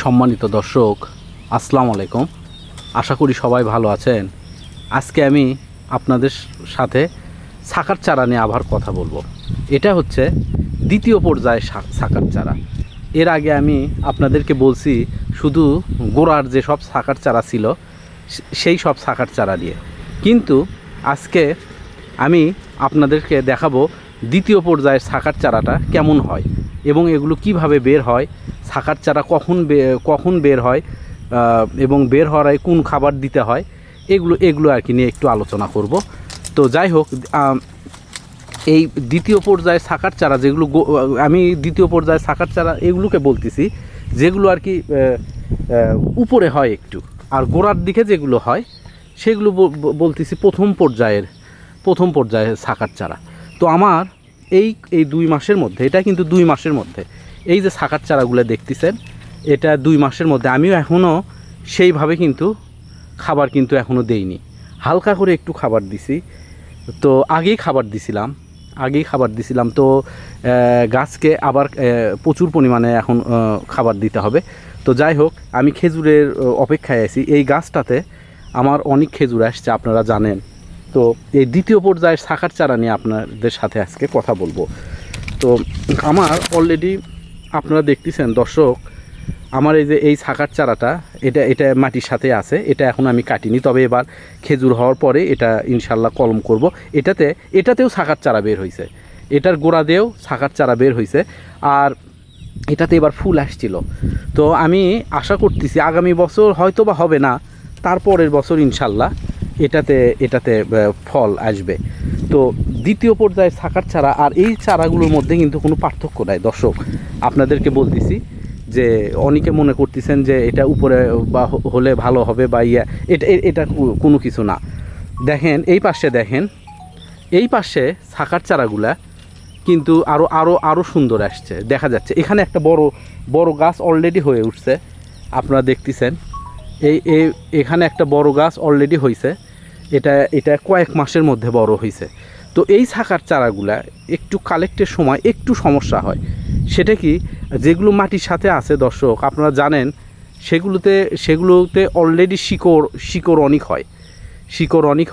সম্মানিত দর্শক, আসসালামু আলাইকুম। আশা করি সবাই ভালো আছেন। আজকে আমি আপনাদের সাথে শাকার চারা নিয়ে আবার কথা বলবো। এটা হচ্ছে দ্বিতীয় পর্যায়ে শাকার চারা। এর আগে আমি আপনাদেরকে বলছি শুধু গোড়ার যে সব শাকার চারা ছিল সেই সব শাকার চারা নিয়ে, কিন্তু আজকে আমি আপনাদেরকে দেখাবো দ্বিতীয় পর্যায়ের শাকার চারাটা কেমন হয় এবং এগুলো কিভাবে বের হয়, শাকার চারা কখন বের হয় এবং বের হওয়ার আগে কোন খাবার দিতে হয়, এগুলো আর কি নিয়ে একটু আলোচনা করব। তো যাই হোক, এই দ্বিতীয় পর্যায়ে শাকার চারা যেগুলো আমি দ্বিতীয় পর্যায়ে শাকার চারা এগুলোকে বলতেছি যেগুলো আর কি উপরে হয় একটু, আর গোড়ার দিকে যেগুলো হয় সেগুলো বলতেছি প্রথম পর্যায়ে শাকার চারা। তো আমার এই 2 মাসের মধ্যে, এটা কিন্তু 2 মাসের মধ্যে এই যে শাকার চারাগুলো দেখতেছেন, এটা 2 মাসের মধ্যে আমিও এখনও সেইভাবে কিন্তু খাবার কিন্তু এখনও দেইনি। হালকা করে একটু খাবার দিছি, তো আগেই খাবার দিছিলাম। তো গাছকে আবার প্রচুর পরিমাণে এখন খাবার দিতে হবে। তো যাই হোক, আমি খেজুরের অপেক্ষায় আছি। এই গাছটাতে আমার অনেক খেজুর আসছে, আপনারা জানেন। তো এই দ্বিতীয় পর্যায়ের শাকার চারা নিয়ে আপনাদের সাথে আজকে কথা বলবো। তো আমার অলরেডি আপনারা দেখতেছেন দর্শক, আমার এই শাকার চারাটা এটা মাটির সাথে আছে। এটা এখন আমি কাটিনি, তবে এবার খেজুর হওয়ার পরে এটা ইনশাল্লাহ কলম করব। এটাতেও শাকার চারা বের হয়েছে, এটার গোড়া দিয়েও শাকার চারা বের হয়েছে, আর এটাতে এবার ফুল আসছিল। তো আমি আশা করতেছি আগামী বছর হয়তো বা হবে না, তারপরের বছর ইনশাল্লাহ এটাতে ফল আসবে। তো দ্বিতীয় পর্যায়ে শাকার চারা আর এই চারাগুলোর মধ্যে কিন্তু কোনো পার্থক্য নাই দর্শক। আপনাদেরকে বলতেছি যে অনেকে মনে করতেছেন যে এটা উপরে বা হলে ভালো হবে বা এটা কোনো কিছু না। দেখেন এই পাশে শাকার চারাগুলা কিন্তু আরও সুন্দর আসছে, দেখা যাচ্ছে। এখানে একটা বড় গাছ অলরেডি হয়ে উঠছে, আপনারা দেখতেছেন। এখানে একটা বড় গাছ অলরেডি হয়েছে, এটা কয়েক মাসের মধ্যে বড় হয়েছে। তো এই শাকার চারাগুলা একটু কালেক্টের সময় একটু সমস্যা হয়। সেটা কি, যেগুলো মাটির সাথে আছে দর্শক, আপনারা জানেন, সেগুলোতে অলরেডি শিকড় অনেক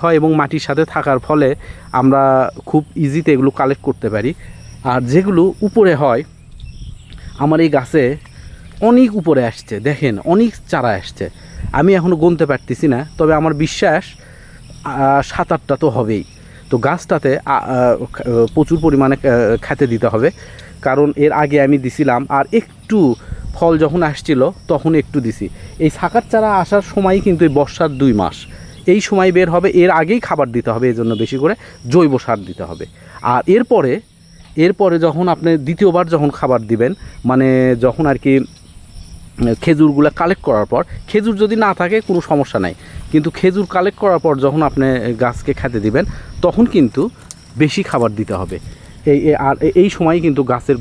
হয় এবং মাটির সাথে থাকার ফলে আমরা খুব ইজিতে এগুলো কালেক্ট করতে পারি। আর যেগুলো উপরে হয়, আমার এই গাছে অনেক উপরে আসছে, দেখেন অনেক চারা আসছে। আমি এখনও গুনতে পারতেছি না, তবে আমার বিশ্বাস 7-8টা তো হবেই। তো গাছটাতে প্রচুর পরিমাণে খেতে দিতে হবে, কারণ এর আগে আমি দিছিলাম, আর একটু ফল যখন আসছিল তখন একটু দিছি। এই শাকার চারা আসার সময় কিন্তু এই বর্ষার 2 মাস এই সময় বের হবে। এর আগেই খাবার দিতে হবে, এই জন্য বেশি করে জৈব সার দিতে হবে। আর এরপরে যখন আপনি দ্বিতীয়বার যখন খাবার দিবেন, মানে যখন আর কি খেজুরগুলো কালেক্ট করার পর, খেজুর যদি না থাকে কোনো সমস্যা নাই, কিন্তু খেজুর কালেক্ট করার পর যখন আপনি গাছকে খেতে দিবেন তখন কিন্তু বেশি খাবার দিতে হবে। এই সময় কিন্তু গাছের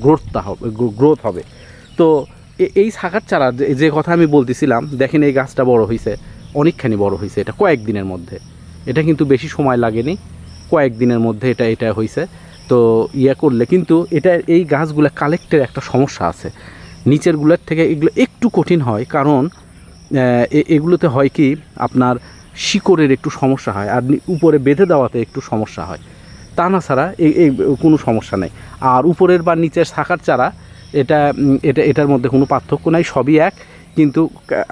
গ্রোথ হবে। তো এই শাকার চারা যে কথা আমি বলতেছিলাম, দেখেন এই গাছটা বড় হয়েছে, অনেকখানি বড় হয়েছে। এটা কয়েকদিনের মধ্যে, এটা কিন্তু বেশি সময় লাগেনি, কয়েকদিনের মধ্যে এটা হয়েছে। তো করলে কিন্তু এই গাছগুলো কালেক্টের একটা সমস্যা আছে, নিচেরগুলোর থেকে এগুলো একটু কঠিন হয়, কারণ এগুলোতে হয় কি আপনার শিকড়ের একটু সমস্যা হয়, আর উপরে বেঁধে দেওয়াতে একটু সমস্যা হয়। তা না ছাড়া এই কোনো সমস্যা নেই। আর উপরের বা নিচের শাখার চারা এটার মধ্যে কোনো পার্থক্য নাই, সবই এক। কিন্তু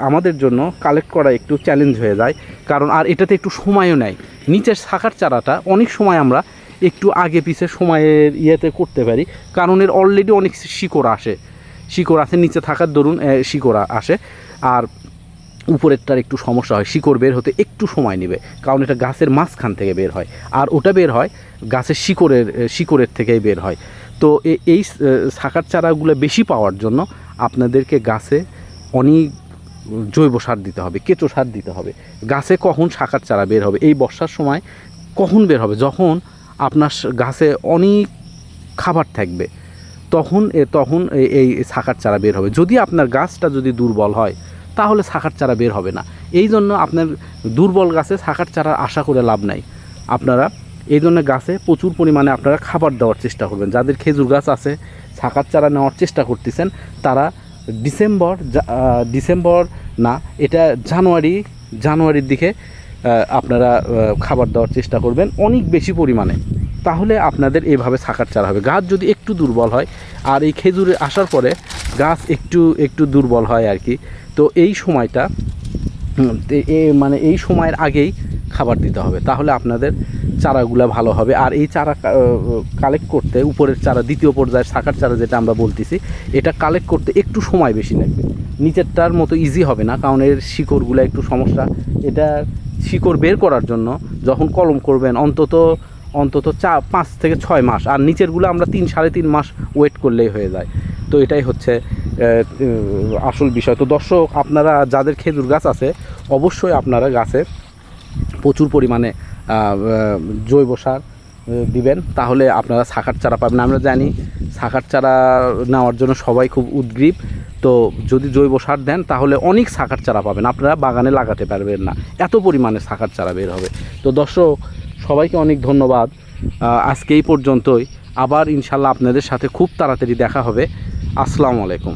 আমাদের জন্য কালেক্ট করা একটু চ্যালেঞ্জ হয়ে যায়, কারণ আর এটাতে একটু সময়ও নেয়। নিচের শাখার চারাটা অনেক সময় আমরা একটু আগে পিছে সময়ের করতে পারি, কারণ এর অলরেডি অনেক শিকড় আসে নিচে থাকার দরুন শিকড় আসে। আর উপরেরটার একটু সমস্যা হয়, শিকড় বের হতে একটু সময় নেবে, কারণ এটা গাছের মাঝখান থেকে বের হয়, আর ওটা বের হয় গাছের শিকড়ের থেকেই বের হয়। তো এই শাকার চারাগুলো বেশি পাওয়ার জন্য আপনাদেরকে গাছে অনেক জৈব সার দিতে হবে, কেঁচো সার দিতে হবে। গাছে কখন শাকার চারা বের হবে, এই বর্ষার সময় কখন বের হবে, যখন আপনার গাছে অনেক খাবার থাকবে, তখন এই শাকার চারা বের হবে। যদি আপনার গাছটা যদি দুর্বল হয় তাহলে শাকার চারা বের হবে না। এই জন্য আপনার দুর্বল গাছে শাকার চারার আশা করে লাভ নাই। আপনারা এই জন্য গাছে প্রচুর পরিমাণে আপনারা খাবার দেওয়ার চেষ্টা করবেন। যাদের খেজুর গাছ আছে, শাকার চারা নেওয়ার চেষ্টা করতেছেন, তারা ডিসেম্বর না, এটা জানুয়ারির দিকে আপনারা খাবার দেওয়ার চেষ্টা করবেন অনেক বেশি পরিমাণে। তাহলে আপনাদের এভাবে শাখার চারা হবে। গাছ যদি একটু দুর্বল হয়, আর এই খেজুরে আসার পরে গাছ একটু দুর্বল হয় আর কি, তো এই সময়টা মানে এই সময়ের আগেই খাবার দিতে হবে, তাহলে আপনাদের চারাগুলো ভালো হবে। আর এই চারা কালেক্ট করতে, উপরের চারা দ্বিতীয় পর্যায়ের শাখার চারা যেটা আমরা বলতেছি, এটা কালেক্ট করতে একটু সময় বেশি লাগবে। নিচেরটার মতো ইজি হবে না, কারণ এর শিকড়গুলো একটু সমস্যা। এটা শিকড় বের করার জন্য যখন কলম করবেন অন্তত 5 থেকে 6 মাস, আর নিচেরগুলো আমরা 3-3.5 মাস ওয়েট করলেই হয়ে যায়। তো এটাই হচ্ছে আসল বিষয়। তো দর্শক, আপনারা যাদের খেজুর গাছ আছে অবশ্যই আপনারা গাছে প্রচুর পরিমাণে জৈব সার দিবেন, তাহলে আপনারা শাখার চারা পাবেন। আমরা জানি শাখার চারা নেওয়ার জন্য সবাই খুব উদগ্রীব, তো যদি জৈব সার দেন তাহলে অনেক শাখার চারা পাবেন, আপনারা বাগানে লাগাতে পারবেন না, এত পরিমাণে শাখার চারা বের হবে। তো দর্শক, সবাইকে অনেক ধন্যবাদ। আজকে এই পর্যন্তই, আবার ইনশাল্লাহ আপনাদের সাথে খুব তাড়াতাড়ি দেখা হবে। আসসালামু আলাইকুম।